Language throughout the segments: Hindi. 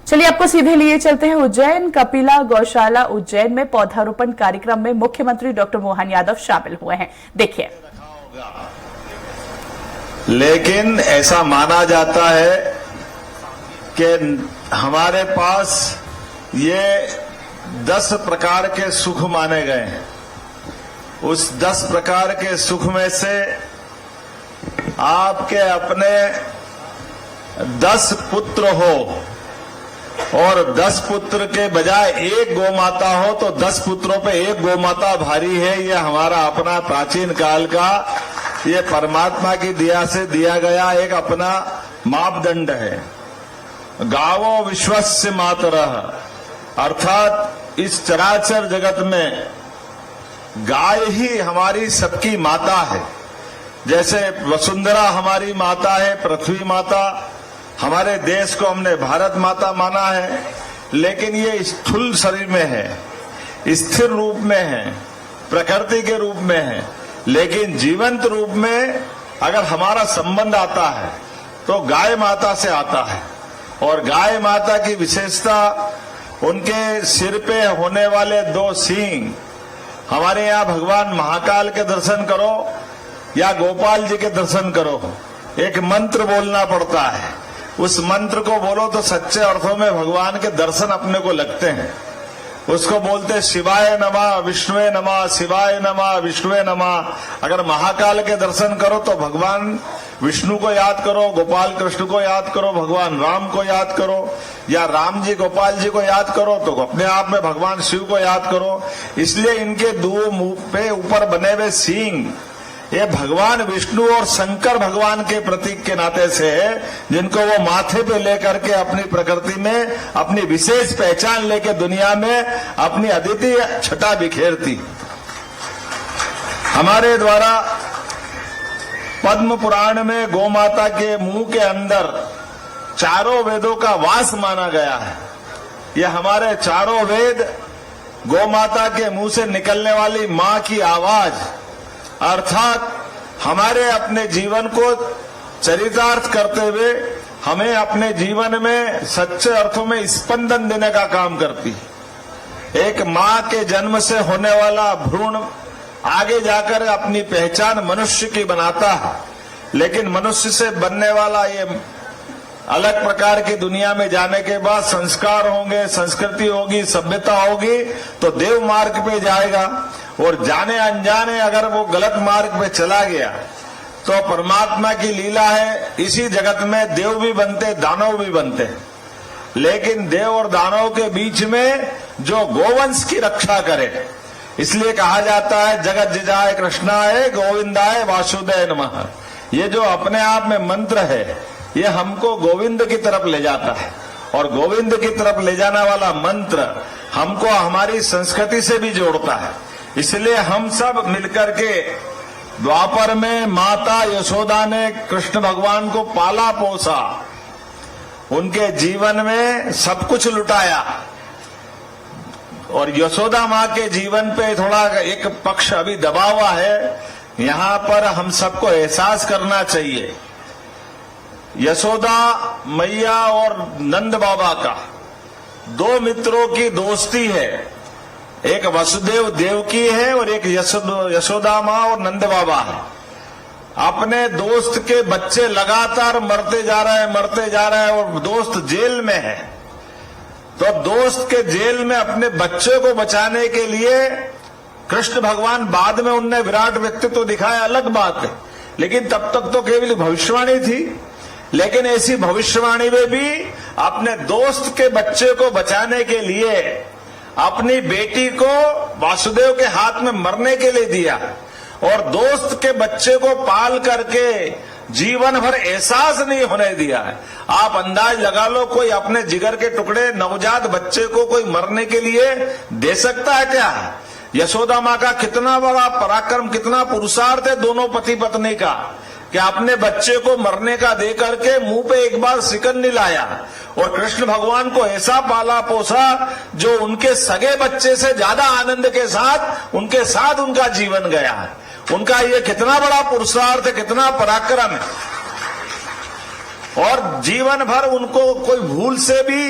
चलिए आपको सीधे लिए चलते हैं उज्जैन। कपिला गौशाला उज्जैन में पौधारोपण कार्यक्रम में मुख्यमंत्री डॉक्टर मोहन यादव शामिल हुए हैं। देखिए। लेकिन ऐसा माना जाता है कि हमारे पास ये 10 प्रकार के सुख माने गए हैं। उस 10 प्रकार के सुख में से आपके अपने 10 पुत्र हो और 10 पुत्र के बजाय एक गौ माता हो तो 10 पुत्रों पे एक गौ माता भारी है। ये हमारा अपना प्राचीन काल का ये परमात्मा की दया से दिया गया एक अपना मापदंड है। गावो विश्वस्य मातरः, अर्थात इस चराचर जगत में गाय ही हमारी सबकी माता है। जैसे वसुंधरा हमारी माता है, पृथ्वी माता, हमारे देश को हमने भारत माता माना है, लेकिन ये स्थूल शरीर में है, स्थिर रूप में है, प्रकृति के रूप में है। लेकिन जीवंत रूप में अगर हमारा संबंध आता है तो गाय माता से आता है। और गाय माता की विशेषता उनके सिर पे होने वाले 2 सींग। हमारे यहाँ भगवान महाकाल के दर्शन करो या गोपाल जी के दर्शन करो, एक मंत्र बोलना पड़ता है। उस मंत्र को बोलो तो सच्चे अर्थों में भगवान के दर्शन अपने को लगते हैं। उसको बोलते शिवाय नमः, विष्णुवे नमः, शिवाय नमः, विष्णुवे नमः। अगर महाकाल के दर्शन करो तो भगवान विष्णु को याद करो, गोपाल कृष्ण को याद करो, भगवान राम को याद करो, या राम जी गोपाल जी को याद करो तो अपने आप में भगवान शिव को याद करो। इसलिए इनके 2 मुंह पे ऊपर बने हुए सींग ये भगवान विष्णु और शंकर भगवान के प्रतीक के नाते से है, जिनको वो माथे पे लेकर के अपनी प्रकृति में अपनी विशेष पहचान लेके दुनिया में अपनी अद्वितीय छटा बिखेरती। हमारे द्वारा पद्म पुराण में गौ माता के मुंह के अंदर 4 वेदों का वास माना गया है। ये हमारे 4 वेद गौ माता के मुंह से निकलने वाली मां की आवाज, अर्थात हमारे अपने जीवन को चरितार्थ करते हुए हमें अपने जीवन में सच्चे अर्थों में स्पंदन देने का काम करती। एक मां के जन्म से होने वाला भ्रूण आगे जाकर अपनी पहचान मनुष्य की बनाता है, लेकिन मनुष्य से बनने वाला ये अलग प्रकार की दुनिया में जाने के बाद संस्कार होंगे, संस्कृति होगी, सभ्यता होगी तो देव मार्ग पे जाएगा। और जाने अनजाने अगर वो गलत मार्ग पे चला गया तो परमात्मा की लीला है, इसी जगत में देव भी बनते, दानव भी बनते। लेकिन देव और दानव के बीच में जो गोवंश की रक्षा करे, इसलिए कहा जाता है जगत जिजाय कृष्णाय गोविंदाय वासुदेव नमः। ये जो अपने आप में मंत्र है ये हमको गोविंद की तरफ ले जाता है, और गोविंद की तरफ ले जाने वाला मंत्र हमको हमारी संस्कृति से भी जोड़ता है। इसलिए हम सब मिलकर के द्वापर में माता यशोदा ने कृष्ण भगवान को पाला पोसा, उनके जीवन में सब कुछ लुटाया। और यशोदा माँ के जीवन पे थोड़ा एक पक्ष अभी दबा हुआ है, यहाँ पर हम सबको एहसास करना चाहिए। यशोदा मैया और नंद बाबा का 2 मित्रों की दोस्ती है। एक वसुदेव देवकी है और एक यशोदा माँ और नंद बाबा है। अपने दोस्त के बच्चे लगातार मरते जा रहे हैं और दोस्त जेल में है। तो दोस्त के जेल में अपने बच्चे को बचाने के लिए कृष्ण भगवान, बाद में उनने विराट व्यक्तित्व दिखाया अलग बात है, लेकिन तब तक तो केवल भविष्यवाणी थी। लेकिन ऐसी भविष्यवाणी में भी अपने दोस्त के बच्चे को बचाने के लिए अपनी बेटी को वासुदेव के हाथ में मरने के लिए दिया, और दोस्त के बच्चे को पाल करके जीवन भर एहसास नहीं होने दिया है। आप अंदाज लगा लो, कोई अपने जिगर के टुकड़े नवजात बच्चे को कोई मरने के लिए दे सकता है क्या? यशोदा माँ का कितना बड़ा पराक्रम, कितना पुरुषार्थ है दोनों पति पत्नी का, कि अपने बच्चे को मरने का दे करके मुंह पे एक बार सिकन नहीं लाया, और कृष्ण भगवान को ऐसा पाला पोसा जो उनके सगे बच्चे से ज्यादा आनंद के साथ उनका जीवन गया है। उनका ये कितना बड़ा पुरुषार्थ है, कितना पराक्रम है। और जीवन भर उनको कोई भूल से भी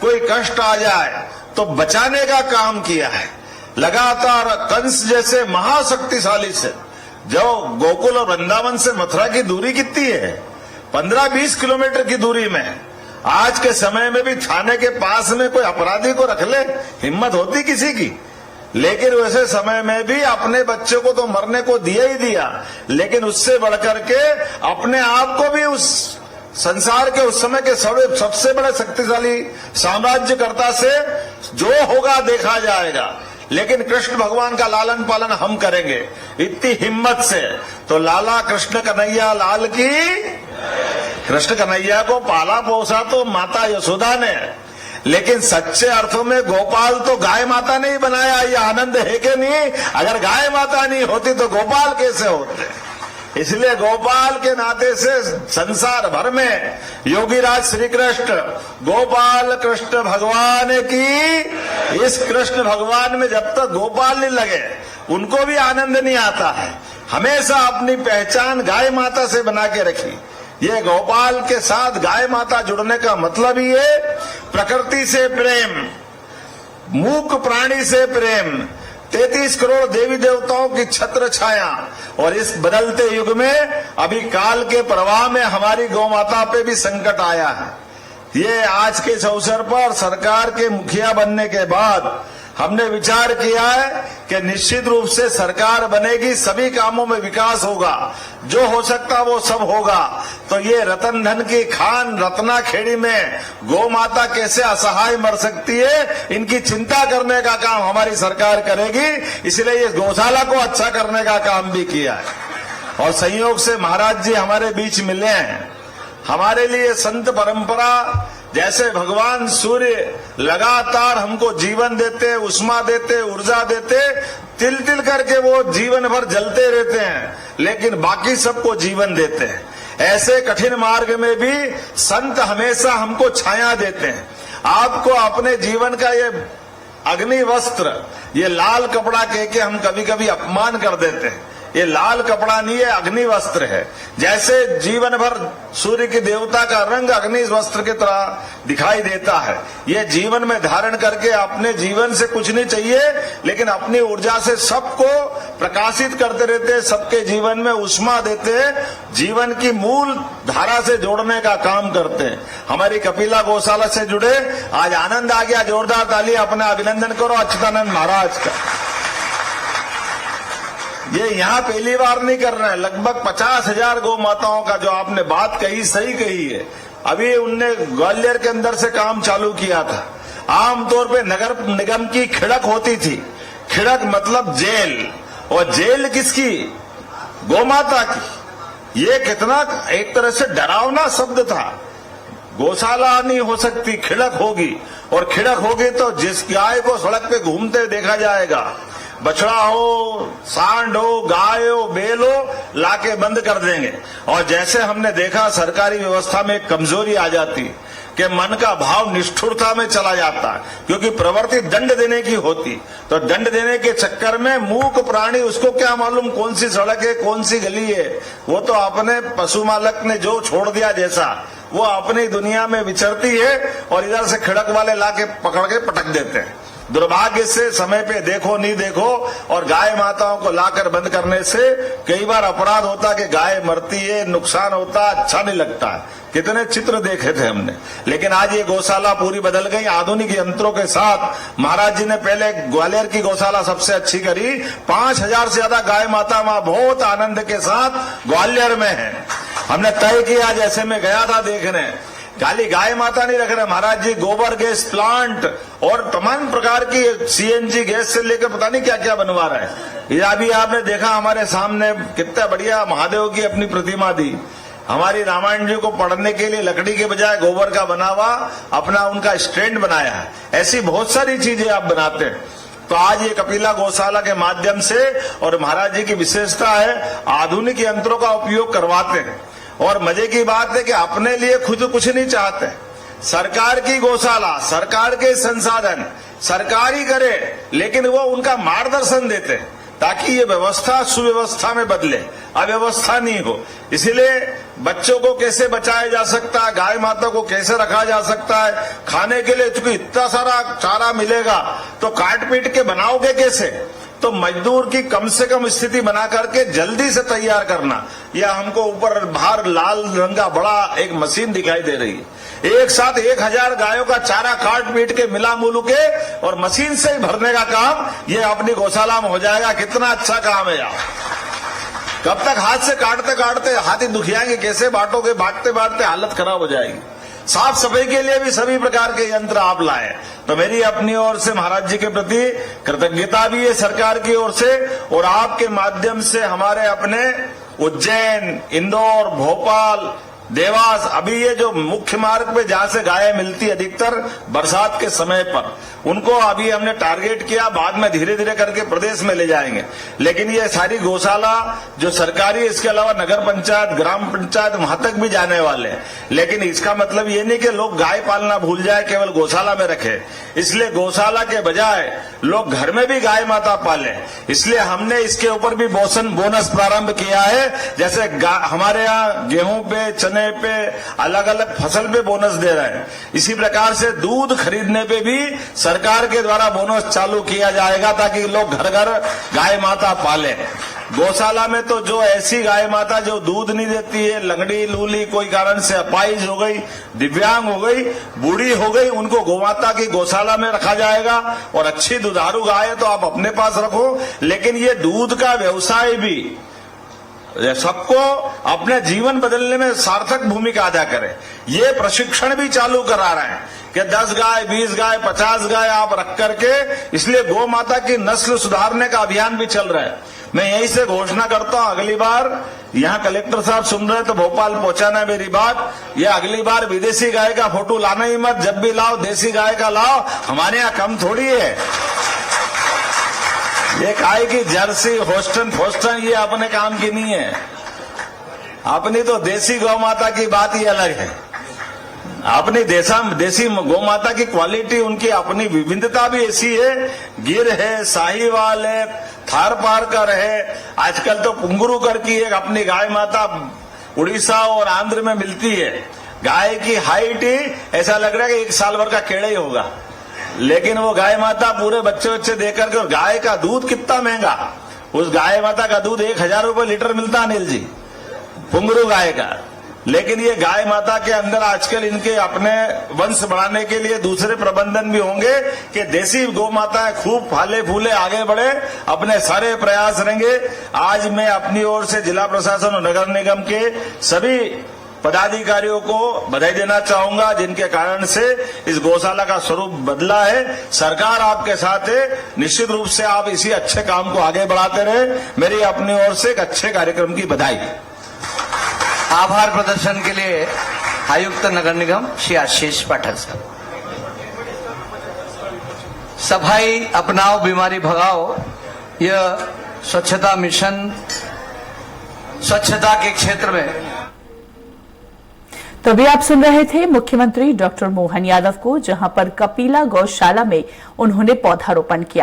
कोई कष्ट आ जाए तो बचाने का काम किया है। लगातार कंस जैसे महाशक्तिशाली से, जो गोकुल और वृंदावन से मथुरा की दूरी कितनी है, 15-20 किलोमीटर की दूरी में, आज के समय में भी थाने के पास में कोई अपराधी को रख ले, हिम्मत होती किसी की? लेकिन वैसे समय में भी अपने बच्चे को तो मरने को दिया ही दिया, लेकिन उससे बढ़कर के अपने आप को भी उस संसार के उस समय के सबसे बड़े शक्तिशाली साम्राज्यकर्ता से जो होगा देखा जाएगा, लेकिन कृष्ण भगवान का लालन पालन हम करेंगे इतनी हिम्मत से। तो लाला कृष्ण कन्हैया लाल की। कृष्ण कन्हैया को पाला पोसा तो माता यशोदा ने, लेकिन सच्चे अर्थों में गोपाल तो गाय माता ने ही बनाया। ये आनंद है कि नहीं? अगर गाय माता नहीं होती तो गोपाल कैसे होते? इसलिए गोपाल के नाते से संसार भर में योगीराज श्री कृष्ण गोपाल कृष्ण भगवान की। इस कृष्ण भगवान में जब तक गोपाल नहीं लगे उनको भी आनंद नहीं आता है। हमेशा अपनी पहचान गाय माता से बना के रखी। ये गोपाल के साथ गाय माता जुड़ने का मतलब ही है प्रकृति से प्रेम, मूक प्राणी से प्रेम, 33 करोड़ देवी देवताओं की छत्र छाया। और इस बदलते युग में अभी काल के प्रवाह में हमारी गौ माता पे भी संकट आया है। ये आज के इस अवसर पर सरकार के मुखिया बनने के बाद हमने विचार किया है कि निश्चित रूप से सरकार बनेगी, सभी कामों में विकास होगा, जो हो सकता वो सब होगा। तो ये रतन धन की खान रत्ना खेड़ी में गौ माता कैसे असहाय मर सकती है, इनकी चिंता करने का काम हमारी सरकार करेगी। इसलिए ये गौशाला को अच्छा करने का काम भी किया है। और संयोग से महाराज जी हमारे बीच मिले हैं। हमारे लिए संत परंपरा, जैसे भगवान सूर्य लगातार हमको जीवन देते, उष्मा देते, ऊर्जा देते, तिल तिल करके वो जीवन भर जलते रहते हैं, लेकिन बाकी सबको जीवन देते हैं। ऐसे कठिन मार्ग में भी संत हमेशा हमको छाया देते हैं। आपको अपने जीवन का ये अग्नि वस्त्र, ये लाल कपड़ा कह के हम कभी कभी अपमान कर देते हैं। ये लाल कपड़ा नहीं है, अग्नि वस्त्र है। जैसे जीवन भर सूर्य के देवता का रंग अग्नि वस्त्र की तरह दिखाई देता है। ये जीवन में धारण करके अपने जीवन से कुछ नहीं चाहिए, लेकिन अपनी ऊर्जा से सबको प्रकाशित करते रहते, सबके जीवन में उष्मा देते, जीवन की मूल धारा से जोड़ने का काम करते हैं। हमारी कपिला गौशाला से जुड़े आज आनंद आ गया। जोरदार ताली अपना अभिनंदन करो अच्युतानंद महाराज का। ये यहाँ पहली बार नहीं कर रहे हैं। लगभग 50,000 गौ माताओं का जो आपने बात कही सही कही है। अभी उनने ग्वालियर के अंदर से काम चालू किया था। आमतौर पे नगर निगम की खिड़क होती थी। खिड़क मतलब जेल, और जेल किसकी? गौ माता की। ये कितना एक तरह से डरावना शब्द था। गौशाला नहीं हो सकती, खिड़क होगी, और खिड़क होगी तो जिस गाय को सड़क पे घूमते देखा जाएगा, बछड़ा हो, सांड हो, गाय हो, बैल हो, लाके बंद कर देंगे। और जैसे हमने देखा सरकारी व्यवस्था में एक कमजोरी आ जाती कि मन का भाव निष्ठुरता में चला जाता है, क्योंकि प्रवृत्ति दंड देने की होती। तो दंड देने के चक्कर में मूक प्राणी, उसको क्या मालूम कौन सी सड़क है, कौन सी गली है। वो तो अपने पशु मालक ने जो छोड़ दिया जैसा, वो अपनी दुनिया में विचरती है, और इधर से खिड़क वाले लाके पकड़ के पटक देते हैं। दुर्भाग्य से समय पे देखो नहीं देखो, और गाय माताओं को लाकर बंद करने से कई बार अपराध होता कि गाय मरती है, नुकसान होता, अच्छा नहीं लगता है। कितने चित्र देखे थे हमने। लेकिन आज ये गौशाला पूरी बदल गई आधुनिक यंत्रों के साथ। महाराज जी ने पहले ग्वालियर की गौशाला सबसे अच्छी करी। 5,000 से ज्यादा गाय माता वहां बहुत आनंद के साथ ग्वालियर में है। हमने तय किया, जैसे मैं गया था देखने, खाली गाय माता नहीं रख रहे महाराज जी, गोबर गैस प्लांट और तमाम प्रकार की सीएनजी गैस से लेकर पता नहीं क्या क्या बनवा रहे हैं। ये अभी आपने देखा हमारे सामने कितना बढ़िया महादेव की अपनी प्रतिमा दी। हमारी रामायण जी को पढ़ने के लिए लकड़ी के बजाय गोबर का बना हुआ अपना उनका स्टैंड बनाया है। ऐसी बहुत सारी चीजें आप बनाते हैं। तो आज ये कपिला गौशाला के माध्यम से, और महाराज जी की विशेषता है आधुनिक यंत्रों का उपयोग करवाते हैं। और मजे की बात है कि अपने लिए खुद कुछ नहीं चाहते। सरकार की गौशाला, सरकार के संसाधन सरकार ही करे, लेकिन वो उनका मार्गदर्शन देते हैं। ताकि ये व्यवस्था सुव्यवस्था में बदले, अव्यवस्था नहीं हो। इसीलिए बच्चों को कैसे बचाया जा सकता है, गाय माता को कैसे रखा जा सकता है, खाने के लिए चूंकि इतना सारा चारा मिलेगा तो काट पीट के बनाओगे कैसे? तो मजदूर की कम से कम स्थिति बना करके जल्दी से तैयार करना। यह हमको ऊपर बाहर लाल रंग का बड़ा एक मशीन दिखाई दे रही है। एक साथ 1000 गायों का चारा काट पीट के मिला मुलू के और मशीन से ही भरने का काम ये अपनी गौशाला में हो जाएगा। कितना अच्छा काम है यार। कब तक हाथ से काटते काटते हाथी दुखियाएंगे, कैसे बांटोगे? बांटते बांटते हालत खराब हो जाएगी। साफ सफाई के लिए भी सभी प्रकार के यंत्र आप लाए, तो मेरी अपनी ओर से महाराज जी के प्रति कृतज्ञता भी है सरकार की ओर से, और आपके माध्यम से हमारे अपने उज्जैन, इंदौर, भोपाल, देवास, अभी ये जो मुख्य मार्ग पे जहां से गायें मिलती अधिकतर बरसात के समय पर, उनको अभी हमने टारगेट किया। बाद में धीरे धीरे करके प्रदेश में ले जाएंगे। लेकिन ये सारी गौशाला जो सरकारी, इसके अलावा नगर पंचायत, ग्राम पंचायत, वहां तक भी जाने वाले हैं। लेकिन इसका मतलब ये नहीं कि लोग गाय पालना भूल जाए, केवल गौशाला में रखे। इसलिए गौशाला के बजाय लोग घर में भी गाय माता पाले। इसलिए हमने इसके ऊपर भी बोनस प्रारंभ किया है। जैसे हमारे यहाँ गेहूं पे, चने पे, अलग अलग फसल पे बोनस दे रहे हैं, इसी प्रकार से दूध खरीदने पे भी सरकार के द्वारा बोनस चालू किया जाएगा, ताकि लोग घर घर गाय माता पाले। गौशाला में तो जो ऐसी गाय माता जो दूध नहीं देती है, लंगड़ी लूली, कोई कारण से अपाहिज हो गई, दिव्यांग हो गई, बूढ़ी हो गई, उनको गौमाता की गौशाला में रखा जाएगा। और अच्छी दुधारू गाय है तो आप अपने पास रखो। लेकिन ये दूध का व्यवसाय भी सबको अपने जीवन बदलने में सार्थक भूमिका अदा करे। ये प्रशिक्षण भी चालू करा रहे हैं कि 10 गाय, 20 गाय, 50 गाय आप रख करके, इसलिए गौ माता की नस्ल सुधारने का अभियान भी चल रहा है। मैं यहीं से घोषणा करता हूं, अगली बार यहाँ कलेक्टर साहब सुन रहे तो भोपाल पहुंचाना मेरी बात। ये अगली बार विदेशी गाय का फोटो लाना ही मत, जब भी लाओ देसी गाय का लाओ। हमारे यहाँ कम थोड़ी है। ये गाय की जर्सी, होस्टन ये अपने काम की नहीं है। अपनी तो देसी गौ माता की बात ही अलग है। अपनी देसी गौ माता की क्वालिटी, उनकी अपनी विविधता भी ऐसी है। गिर है, साहीवाल है, थार पारकर है, आजकल तो पुंगरू कर की एक अपनी गाय माता उड़ीसा और आंध्र में मिलती है। गाय की हाइट ही ऐसा लग रहा है कि 1 साल भर का केड़ा ही होगा। लेकिन वो गाय माता पूरे बच्चे देकर के, और गाय का दूध कितना महंगा। उस गाय माता का दूध 1000 रुपए लीटर मिलता है अनिल जी, पुंगरू गाय का। लेकिन ये गाय माता के अंदर आजकल इनके अपने वंश बढ़ाने के लिए दूसरे प्रबंधन भी होंगे कि देसी गौ माताएं खूब फले फूले आगे बढ़े। अपने सारे प्रयास रहेंगे। आज मैं अपनी ओर से जिला प्रशासन और नगर निगम के सभी पदाधिकारियों को बधाई देना चाहूंगा, जिनके कारण से इस गौशाला का स्वरूप बदला है। सरकार आपके साथ है, निश्चित रूप से आप इसी अच्छे काम को आगे बढ़ाते रहे। मेरी अपनी ओर से एक अच्छे कार्यक्रम की बधाई। आभार प्रदर्शन के लिए आयुक्त नगर निगम श्री आशीष पाठक साहब। सफाई अपनाओ, बीमारी भगाओ, यह स्वच्छता मिशन स्वच्छता के क्षेत्र में। तभी आप सुन रहे थे मुख्यमंत्री डॉक्टर मोहन यादव को, जहां पर कपिला गौशाला में उन्होंने पौधारोपण किया।